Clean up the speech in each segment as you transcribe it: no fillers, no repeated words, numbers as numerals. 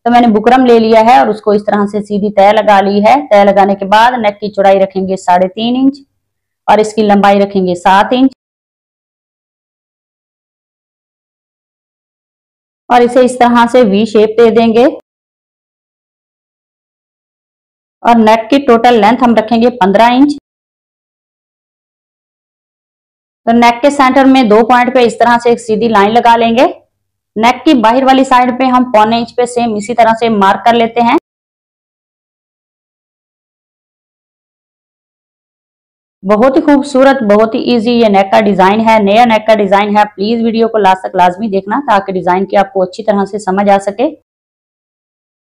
तो मैंने बुकरम ले लिया है और उसको इस तरह से सीधी तय लगा ली है। तय लगाने के बाद नेक की चौड़ाई रखेंगे 3.5 इंच और इसकी लंबाई रखेंगे 7 इंच और इसे इस तरह से वी शेप दे देंगे। और नेक की टोटल लेंथ हम रखेंगे 15 इंच। तो नेक के सेंटर में 2 पॉइंट पे इस तरह से एक सीधी लाइन लगा लेंगे। नेक की बाहर वाली साइड पे हम 1/4 इंच पे सेम इसी तरह से मार्क कर लेते हैं। बहुत ही खूबसूरत, बहुत ही इजी ये नेक का डिजाइन है, नया नेक का डिजाइन है। प्लीज वीडियो को लास्ट तक लाजमी देखना ताकि डिजाइन की आपको अच्छी तरह से समझ आ सके।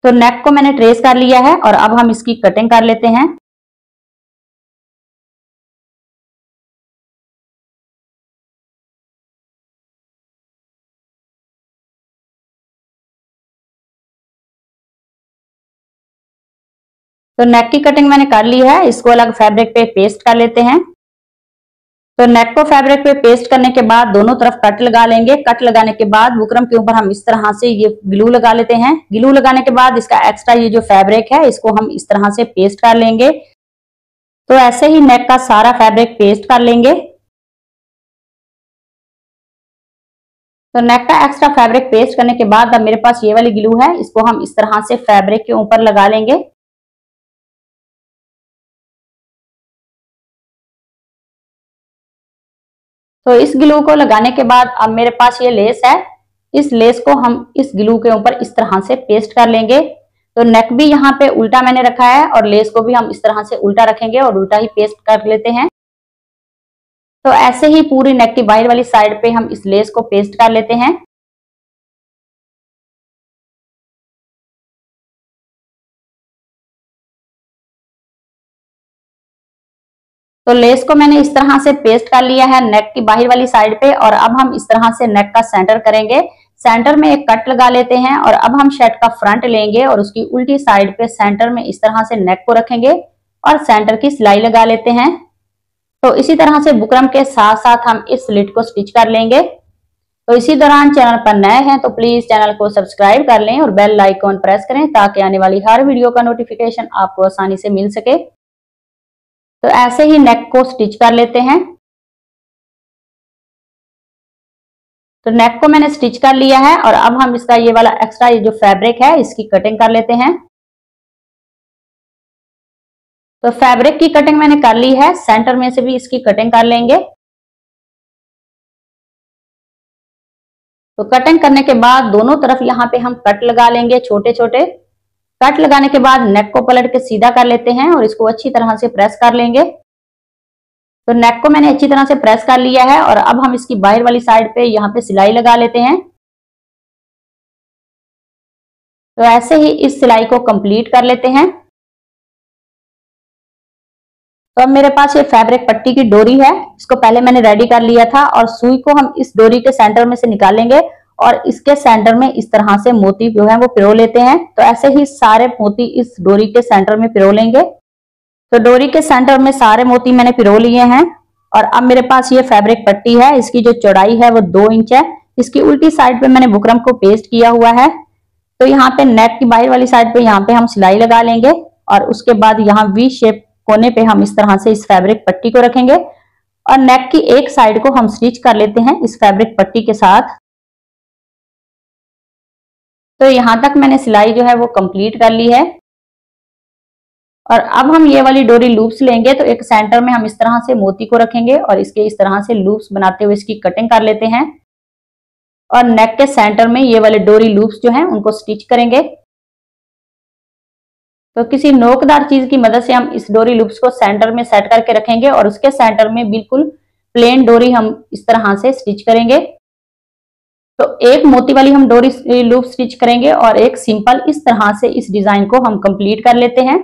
तो नेक को मैंने ट्रेस कर लिया है और अब हम इसकी कटिंग कर लेते हैं। तो नेक की कटिंग मैंने कर ली है, इसको अलग फैब्रिक पे पेस्ट कर लेते हैं। तो नेक को फैब्रिक पे पेस्ट करने के बाद दोनों तरफ कट लगा लेंगे। कट लगाने के बाद बुकरम के ऊपर हम इस तरह से ये ग्लू लगा लेते हैं। ग्लू लगाने के बाद इसका एक्स्ट्रा ये जो फैब्रिक है इसको हम इस तरह से पेस्ट कर लेंगे। तो ऐसे ही नेक का सारा फैब्रिक पेस्ट कर लेंगे। तो नेक का एक्स्ट्रा फैब्रिक पेस्ट करने के बाद अब मेरे पास ये वाली ग्लू है, इसको हम इस तरह से फैब्रिक के ऊपर लगा लेंगे। तो इस ग्लू को लगाने के बाद अब मेरे पास ये लेस है, इस लेस को हम इस ग्लू के ऊपर इस तरह से पेस्ट कर लेंगे। तो नेक भी यहाँ पे उल्टा मैंने रखा है और लेस को भी हम इस तरह से उल्टा रखेंगे और उल्टा ही पेस्ट कर लेते हैं। तो ऐसे ही पूरी नेक की बाहर वाली साइड पे हम इस लेस को पेस्ट कर लेते हैं। तो लेस को मैंने इस तरह से पेस्ट कर लिया है नेक की बाहर वाली साइड पे और अब हम इस तरह से नेक का सेंटर करेंगे। सेंटर में एक कट लगा लेते हैं और अब हम शर्ट का फ्रंट लेंगे और उसकी उल्टी साइड पे सेंटर में इस तरह से नेक को रखेंगे और सेंटर की सिलाई लगा लेते हैं। तो इसी तरह से बुकरम के साथ साथ हम इस स्लिट को स्टिच कर लेंगे। तो इसी दौरान चैनल पर नए हैं तो प्लीज चैनल को सब्सक्राइब कर लें और बेल आइकॉन प्रेस करें ताकि आने वाली हर वीडियो का नोटिफिकेशन आपको आसानी से मिल सके। तो ऐसे ही नेक को स्टिच कर लेते हैं। तो नेक को मैंने स्टिच कर लिया है और अब हम इसका ये वाला एक्स्ट्रा ये जो फैब्रिक है इसकी कटिंग कर लेते हैं। तो फैब्रिक की कटिंग मैंने कर ली है, सेंटर में से भी इसकी कटिंग कर लेंगे। तो कटिंग करने के बाद दोनों तरफ यहाँ पे हम कट लगा लेंगे छोटे छोटे। कट लगाने के बाद नेक को पलट के सीधा कर लेते हैं और इसको अच्छी तरह से प्रेस कर लेंगे। तो नेक को मैंने अच्छी तरह से प्रेस कर लिया है और अब हम इसकी बाहर वाली साइड पे यहाँ पे सिलाई लगा लेते हैं। तो ऐसे ही इस सिलाई को कंप्लीट कर लेते हैं। तो अब मेरे पास ये फैब्रिक पट्टी की डोरी है, इसको पहले मैंने रेडी कर लिया था और सुई को हम इस डोरी के सेंटर में से निकालेंगे और इसके सेंटर में इस तरह से मोती जो है वो पिरो लेते हैं। तो ऐसे ही सारे मोती इस डोरी के सेंटर में पिरो लेंगे। तो डोरी के सेंटर में सारे मोती मैंने पिरो लिए हैं और अब मेरे पास ये फैब्रिक पट्टी है, इसकी जो चौड़ाई है वो 2 इंच है। इसकी उल्टी साइड पे मैंने बुकरम को पेस्ट किया हुआ है। तो यहाँ पे नेक की बाहर वाली साइड पे यहाँ पे हम सिलाई लगा लेंगे और उसके बाद यहाँ वी शेप कोने पे हम इस तरह से इस फैब्रिक पट्टी को रखेंगे और नेक की एक साइड को हम स्टिच कर लेते हैं इस फैब्रिक पट्टी के साथ। तो यहाँ तक मैंने सिलाई जो है वो कंप्लीट कर ली है और अब हम ये वाली डोरी लूप्स लेंगे। तो एक सेंटर में हम इस तरह से मोती को रखेंगे और इसके इस तरह से लूप्स बनाते हुए इसकी कटिंग कर लेते हैं और नेक के सेंटर में ये वाले डोरी लूप्स जो हैं उनको स्टिच करेंगे। तो किसी नोकदार चीज की मदद से हम इस डोरी लूप्स को सेंटर में सेट करके रखेंगे और उसके सेंटर में बिल्कुल प्लेन डोरी हम इस तरह से स्टिच करेंगे। तो एक मोती वाली हम डोरी लूप स्टिच करेंगे और एक सिंपल इस तरह से इस डिजाइन को हम कंप्लीट कर लेते हैं।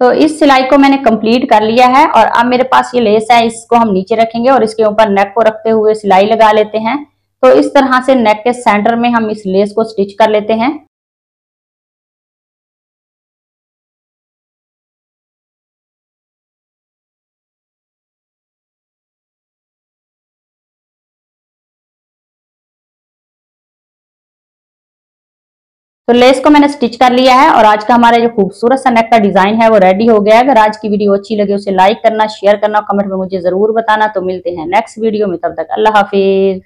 तो इस सिलाई को मैंने कंप्लीट कर लिया है और अब मेरे पास ये लेस है, इसको हम नीचे रखेंगे और इसके ऊपर नेक को रखते हुए सिलाई लगा लेते हैं। तो इस तरह से नेक के सेंटर में हम इस लेस को स्टिच कर लेते हैं। तो लेस को मैंने स्टिच कर लिया है और आज का हमारा जो खूबसूरत सा नेक का डिजाइन है वो रेडी हो गया है। अगर आज की वीडियो अच्छी लगे उसे लाइक करना, शेयर करना, कमेंट में मुझे जरूर बताना। तो मिलते हैं नेक्स्ट वीडियो में, तब तक अल्लाह हाफिज।